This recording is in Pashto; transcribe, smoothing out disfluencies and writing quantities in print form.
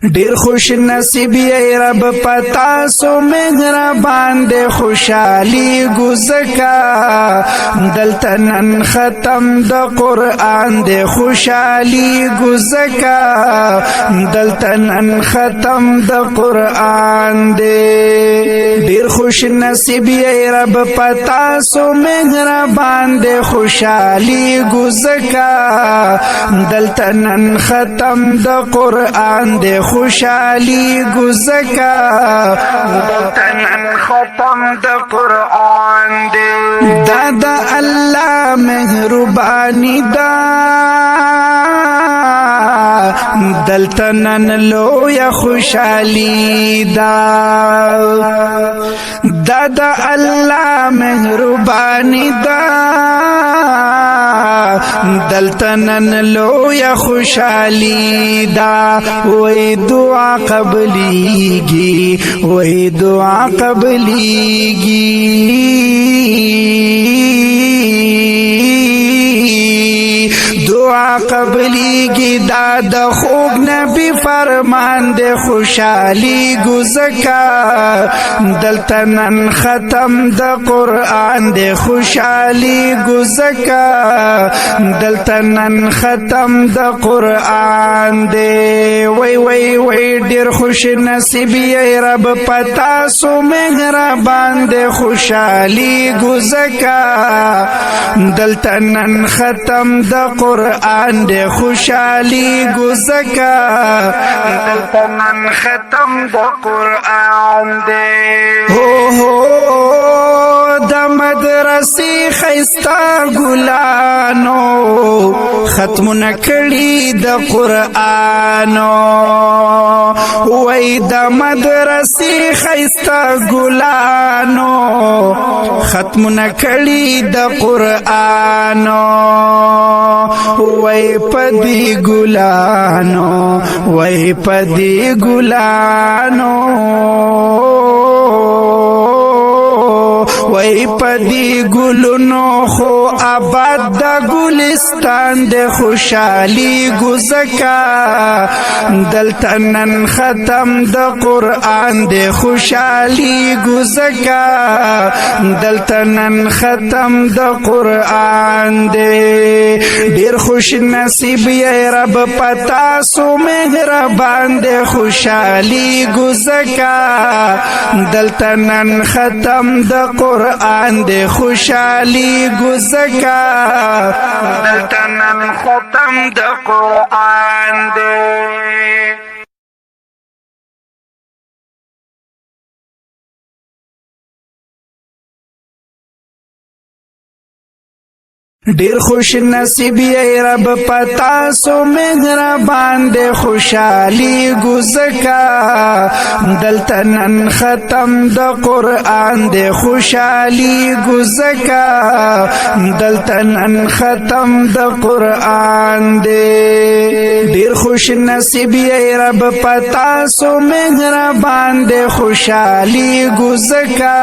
ډیر خوش نصیب ای رب پتا سو مهربان دے خوشحالی گزکا دلتنن ختم د قرآن دے خوشحالی گزکا دلتنن ختم د قرآن دے ډیر خوش نصیب ای رب پتا سو مهربان دے خوشحالی گزکا دلتنن ختم د قرآن دے خوشحالی گزکا دلتنن ختم د قرآن دے دادا اللہ مہربانی دا دلتنن لو یا خوشحالی دا دادا اللہ مہربانی دا دلتنن لو یا خوشحالی دا وی دعا قبلیگی وی دعا قبلیگی دعا قبلیگی دا د خوب نبی فرمان دے خوشحالی گزکا دلتنن ختم د قرآن دے خوشحالی گزکا دلتنن ختم د قرآن دے وی وی وی ډیر خوش نصیب ای رب پتا سو مهربان دے خوشحالی گزکا دلتنن ختم د قرآن دے خوشحالی گزکا دلتنن ختم د قرآن دے ہو د مدرسی خیستا گلانو ختم نکڑی د قرآنو وی د مدرسی خیستا گلانو ختم نکڑی د قرآنو وی پدی گلانو وی پدی گلانو وی پدی گلونو خو آباد دا گلستان دے خوشحالی گزکا دلتنن ختم دا قرآن دے خوشحالی گزکا دلتنن ختم دا قرآن دے ډیر خوش نصیب ای رب پتا سو مهربان دے خوشحالی گزکا دلتنن ختم دا قرآن دے خوشحالی گزکا دلتنن ختم دا قرآن دے ډیر خوش نصیب ای رب پتا سو مهربان دے خوشحالی گزکا دلتنن ختم د قرآن دے خوشحالی گزکا دلتنن ختم د قرآن دے ډیر خوش نصیب ای رب پتا سو مهربان دے خوشحالی گزکا